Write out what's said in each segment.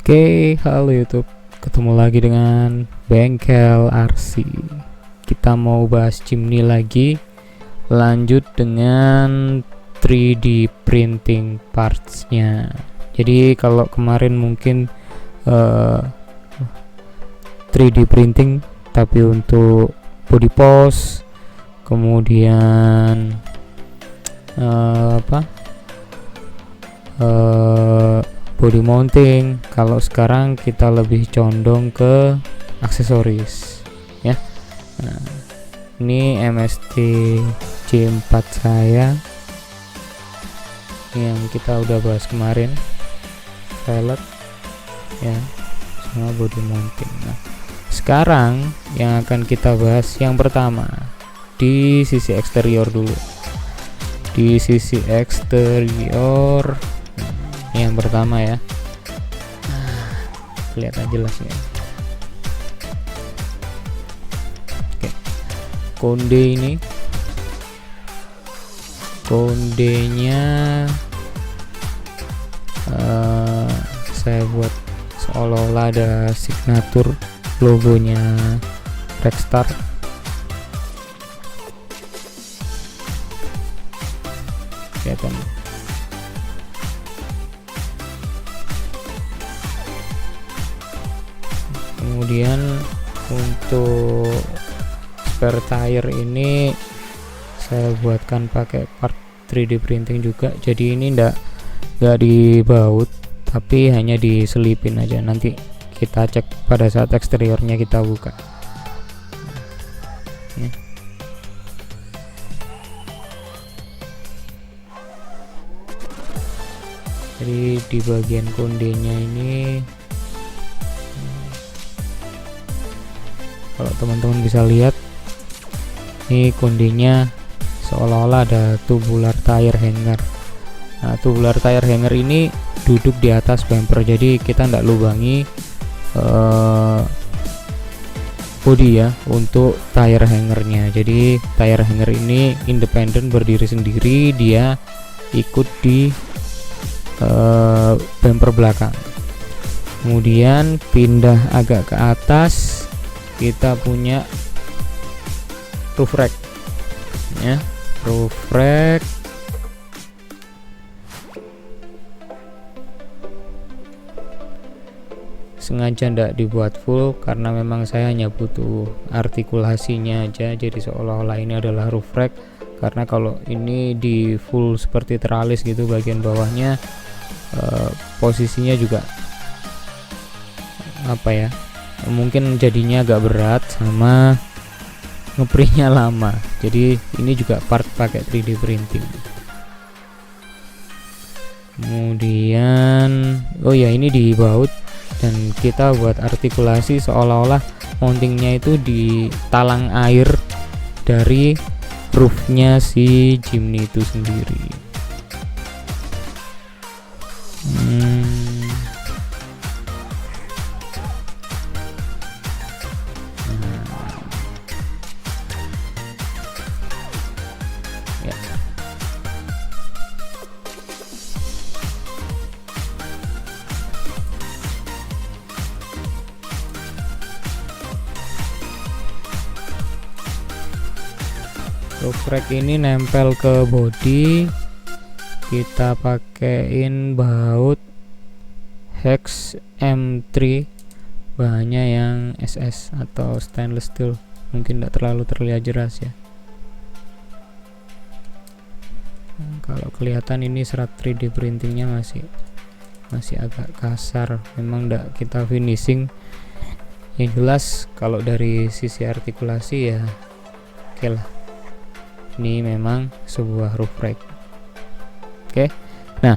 Oke, halo YouTube. Ketemu lagi dengan Bengkel RC. Kita mau bahas chimney lagi. Lanjut dengan 3D printing partsnya. Jadi kalau kemarin mungkin 3D printing tapi untuk body post, kemudian body mounting. Kalau sekarang kita lebih condong ke aksesoris ya. Nah, ini MST J4 saya yang kita udah bahas kemarin, velg ya, sama body mounting. Nah, sekarang yang akan kita bahas yang pertama di sisi eksterior dulu. Di sisi eksterior yang pertama ya, kelihatan jelas ya. Oke, kondenya saya buat seolah-olah ada signature logonya Rexstar. Kelihatan. Kemudian untuk spare tire ini saya buatkan pakai part 3D printing juga. Jadi ini enggak dibaut tapi hanya diselipin aja. Nanti kita cek pada saat eksteriornya kita buka ya. Jadi di bagian kondenya ini, kalau teman-teman bisa lihat, ini kondenya seolah-olah ada tubular tire hanger. Nah, tubular tire hanger ini duduk di atas bumper, jadi kita tidak lubangi body ya untuk tire hangernya. Jadi tire hanger ini independen, berdiri sendiri, dia ikut di bumper belakang. Kemudian pindah agak ke atas, kita punya roof rack ya. Roof rack sengaja tidak dibuat full karena memang saya hanya butuh artikulasinya aja. Jadi seolah-olah ini adalah roof rack, karena kalau ini di full seperti teralis gitu, bagian bawahnya posisinya juga mungkin jadinya agak berat sama ngeprintnya lama. Jadi ini juga part pakai 3D printing. Kemudian ini dibaut dan kita buat artikulasi seolah-olah mountingnya itu di talang air dari roofnya si chimney itu sendiri. Roof rack ini nempel ke body, kita pakein baut hex M3, bahannya yang SS atau stainless steel, mungkin tidak terlalu terlihat jelas ya. Kalau kelihatan ini serat 3D printingnya masih agak kasar, memang tidak kita finishing. Yang jelas kalau dari sisi artikulasi ya oke lah, ini memang sebuah roof rack. Oke. Nah,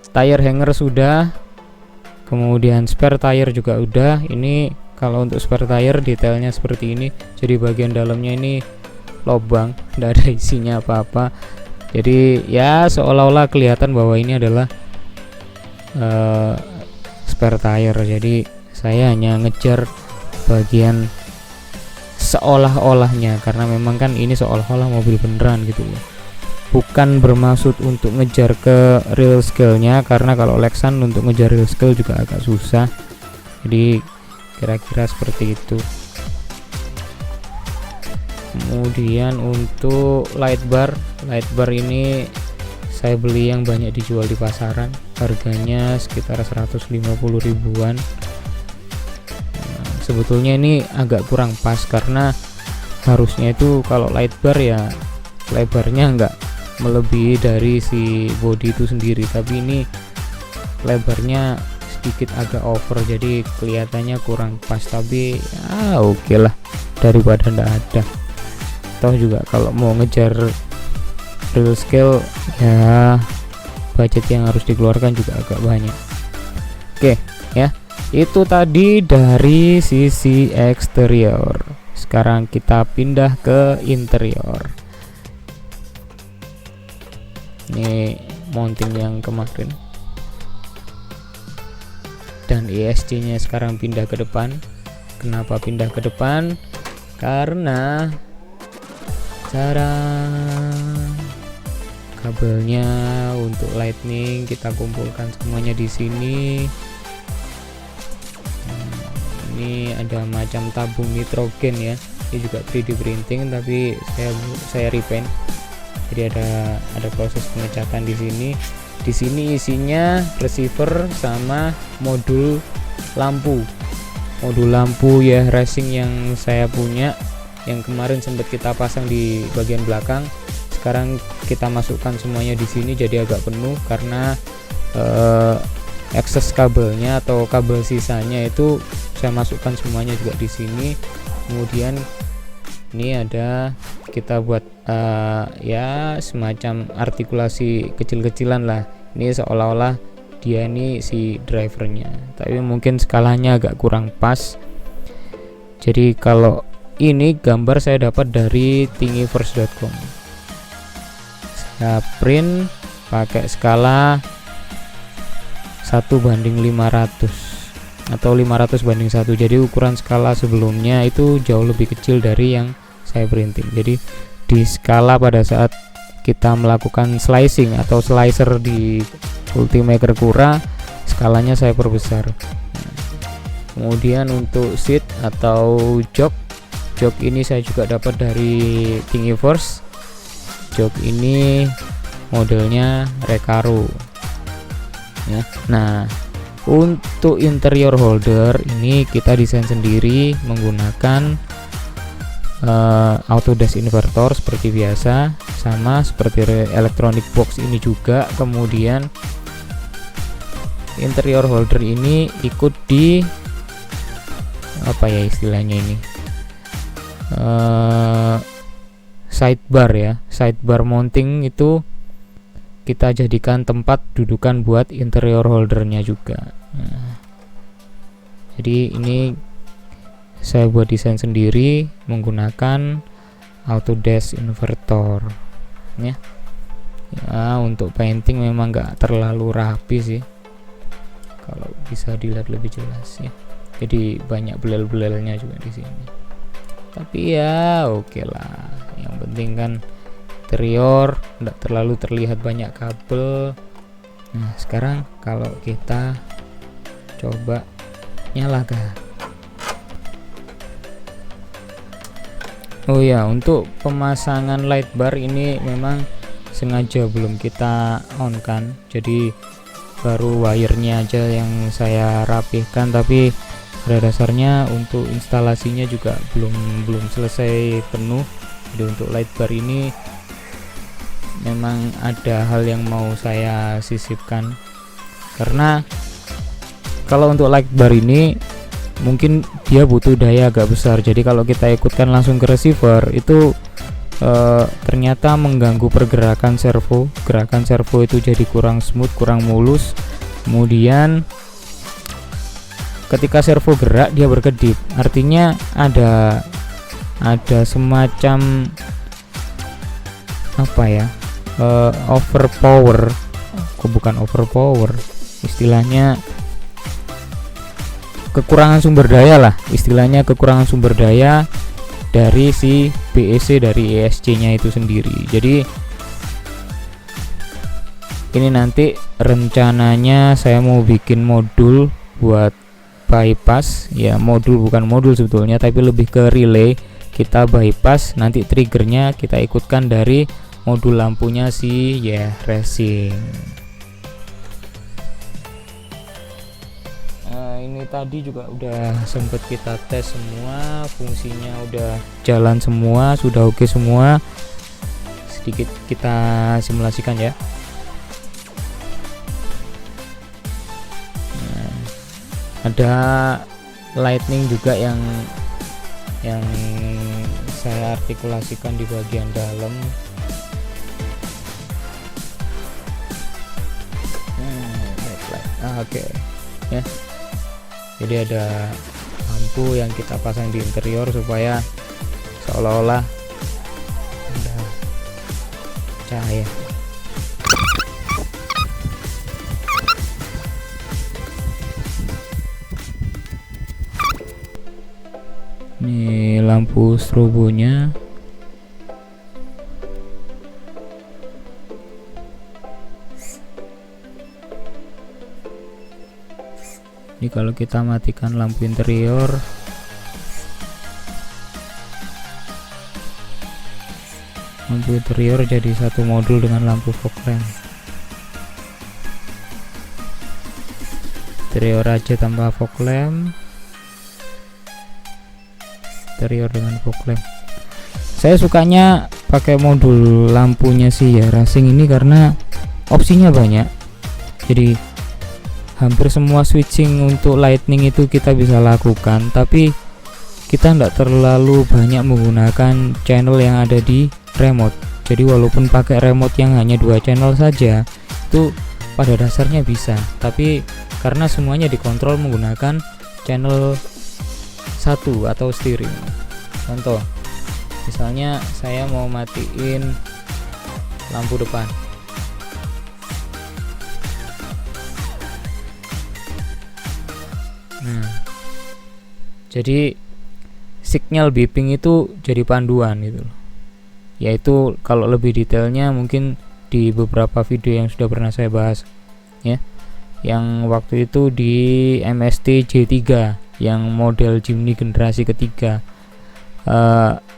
tire hanger sudah, kemudian spare tire juga udah. Ini kalau untuk spare tire detailnya seperti ini. Jadi bagian dalamnya ini lobang, tidak ada isinya apa-apa. Jadi ya seolah-olah kelihatan bahwa ini adalah spare tire. Jadi saya hanya ngejar bagian seolah-olahnya, karena memang kan ini seolah-olah mobil beneran gitu ya. bukan bermaksud untuk ngejar ke real scale-nya, karena kalau Lexan untuk ngejar real scale juga agak susah. Jadi kira-kira seperti itu. Kemudian untuk light bar ini saya beli yang banyak dijual di pasaran, harganya sekitar 150 ribuan. Sebetulnya ini agak kurang pas, karena harusnya itu kalau light bar ya lebarnya enggak melebihi dari si body itu sendiri, tapi ini lebarnya sedikit agak over, jadi kelihatannya kurang pas. Tapi ya oke lah, daripada ndak ada. Toh juga kalau mau ngejar real scale ya budget yang harus dikeluarkan juga agak banyak. Oke ya, itu tadi dari sisi eksterior. Sekarang kita pindah ke interior. Ini mounting yang kemarin, dan ESC nya sekarang pindah ke depan. Kenapa pindah ke depan? Karena cara kabelnya untuk lightning kita kumpulkan semuanya di sini. Ini ada macam tabung nitrogen ya, ini juga 3D printing tapi saya repaint. Jadi ada proses pengecatan di sini. Di sini isinya receiver sama modul lampu ya racing yang saya punya, yang kemarin sempat kita pasang di bagian belakang. Sekarang kita masukkan semuanya di sini, jadi agak penuh karena akses kabelnya atau kabel sisanya itu saya masukkan semuanya juga di sini. Kemudian ini ada kita buat ya semacam artikulasi kecil-kecilan lah. Ini seolah-olah dia ini si drivernya, tapi mungkin skalanya agak kurang pas. Jadi kalau ini gambar saya dapat dari thingiverse.com. Saya print pakai skala 1:500 atau 500:1. Jadi ukuran skala sebelumnya itu jauh lebih kecil dari yang saya printing. Jadi di skala pada saat kita melakukan slicing atau slicer di Ultimaker Cura, skalanya saya perbesar. Kemudian untuk seat atau jok ini saya juga dapat dari Thingiverse. Jok ini modelnya Recaro ya. Nah, untuk interior holder ini kita desain sendiri menggunakan Autodesk inverter seperti biasa, sama seperti electronic box ini juga. Kemudian interior holder ini ikut di apa ya istilahnya ini, sidebar ya, sidebar mounting itu kita jadikan tempat dudukan buat interior holdernya juga. Nah, jadi ini saya buat desain sendiri menggunakan Autodesk inverter ya. Ya, untuk painting memang nggak terlalu rapi sih, kalau bisa dilihat lebih jelas ya. Jadi banyak belel-belelnya juga di sini. Tapi ya oke lah. Yang penting kan interior tidak terlalu terlihat banyak kabel. Nah, sekarang kalau kita coba nyalakan. Oh ya, untuk pemasangan light bar ini memang sengaja belum kita on kan. Jadi baru wirenya aja yang saya rapihkan, tapi pada dasarnya untuk instalasinya juga belum selesai penuh. Jadi untuk light bar ini memang ada hal yang mau saya sisipkan, karena kalau untuk light bar ini mungkin dia butuh daya agak besar. Jadi kalau kita ikutkan langsung ke receiver itu ternyata mengganggu pergerakan servo. Gerakan servo itu jadi kurang smooth, kurang mulus. Kemudian ketika servo gerak dia berkedip, artinya ada semacam apa ya, overpower. Kok bukan overpower, istilahnya kekurangan sumber daya lah, istilahnya kekurangan sumber daya dari si BEC dari ESC nya itu sendiri. Jadi Ini nanti rencananya saya mau bikin modul buat bypass ya, modul bukan modul sebetulnya tapi lebih ke relay. Kita bypass, nanti triggernya kita ikutkan dari modul lampunya si ya racing. Nah, ini tadi juga udah sempet kita tes semua, fungsinya udah jalan semua, sudah oke semua. Sedikit kita simulasikan ya. Ada lightning juga yang saya artikulasikan di bagian dalam. Oke. Ya, jadi ada lampu yang kita pasang di interior supaya seolah-olah ada cahaya. Ini lampu strobonya. Ini kalau kita matikan lampu interior, jadi satu modul dengan lampu fog lamp. Interior aja tanpa fog lamp, interior dengan fog lamp. Saya sukanya pakai modul lampunya sih ya racing ini karena opsinya banyak. Jadi hampir semua switching untuk lightning itu kita bisa lakukan, tapi kita tidak terlalu banyak menggunakan channel yang ada di remote. Jadi walaupun pakai remote yang hanya 2 channel saja, itu pada dasarnya bisa, tapi karena semuanya dikontrol menggunakan channel 1 atau steering. Contoh, misalnya saya mau matiin lampu depan. Nah, jadi signal beeping itu jadi panduan gitu loh. Yaitu kalau lebih detailnya mungkin di beberapa video yang sudah pernah saya bahas ya. Yang waktu itu di MST J3 yang model Jimny generasi ketiga.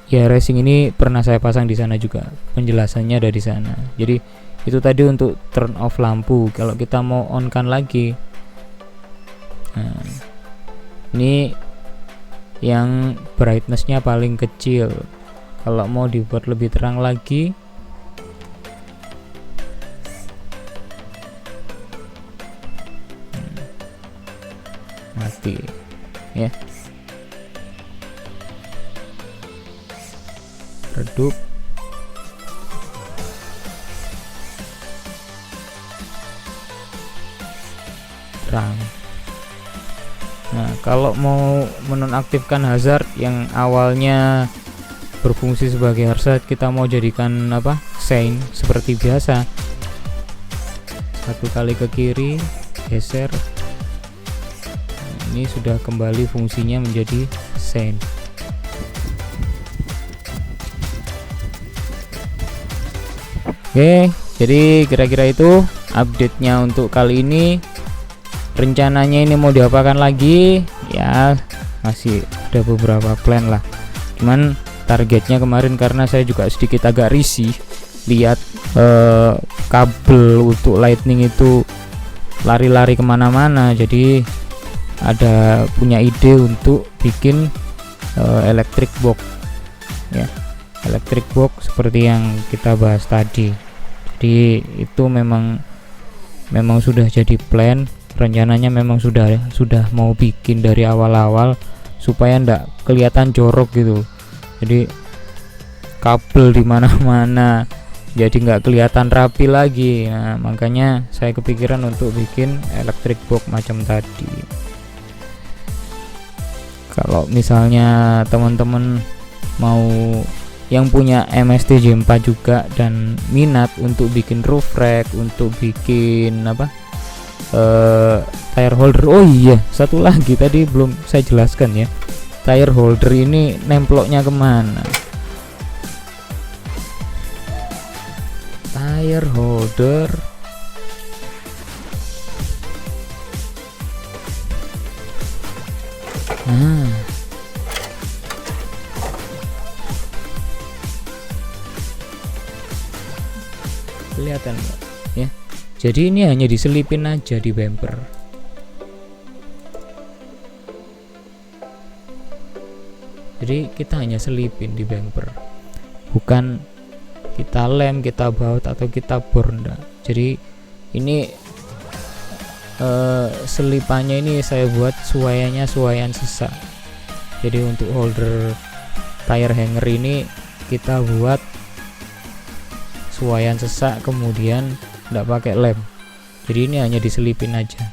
Ya racing ini pernah saya pasang di sana juga. Penjelasannya ada di sana. Jadi itu tadi untuk turn off lampu. Kalau kita mau on kan lagi. Nah, ini yang brightnessnya paling kecil. Kalau mau dibuat lebih terang lagi, mati ya, redup. Terang. Nah, kalau mau menonaktifkan hazard yang awalnya berfungsi sebagai hazard, kita mau jadikan shine seperti biasa. 1 kali ke kiri, geser. Nah, ini sudah kembali fungsinya menjadi shine. Oke, jadi kira-kira itu update-nya untuk kali ini. Rencananya ini mau diapakan lagi ya, masih ada beberapa plan lah, cuman targetnya kemarin karena saya juga sedikit agak risih lihat kabel untuk lightning itu lari-lari kemana-mana, jadi ada punya ide untuk bikin electric box ya, electric box seperti yang kita bahas tadi. Jadi itu memang sudah jadi plan. Rencananya memang sudah mau bikin dari awal-awal supaya ndak kelihatan jorok gitu. Jadi kabel di mana-mana, jadi nggak kelihatan rapi lagi. Nah, makanya saya kepikiran untuk bikin electric box macam tadi. Kalau misalnya teman-teman mau yang punya MST J4 juga dan minat untuk bikin roof rack, untuk bikin tire holder. Oh iya, satu lagi tadi belum saya jelaskan ya. Tire holder ini nemploknya kemana? Tire holder Nah, kelihatan nggak ya? Jadi ini hanya diselipin aja di bumper. Jadi kita hanya selipin di bumper, bukan kita lem, kita baut, atau kita bor, enggak. Jadi ini selipannya ini saya buat suaiannya suaian sesak. Jadi untuk holder tire hanger ini kita buat suaian sesak, kemudian enggak pakai lem. Jadi ini hanya diselipin aja,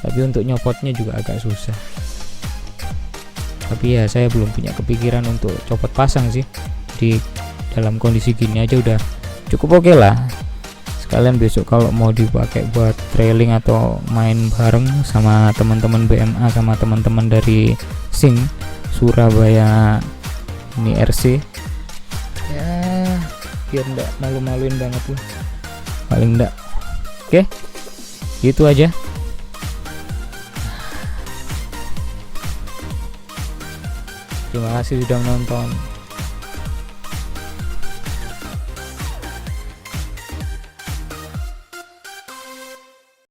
tapi untuk nyopotnya juga agak susah. Tapi ya saya belum punya kepikiran untuk copot pasang sih. Jadi dalam kondisi gini aja udah cukup oke lah. Sekalian besok kalau mau dipakai buat trailing atau main bareng sama teman-teman BMA, sama teman-teman dari Sing Surabaya ini RC, ya biar enggak malu-maluin banget lah, paling enggak. Oke, gitu aja. Terima kasih sudah menonton.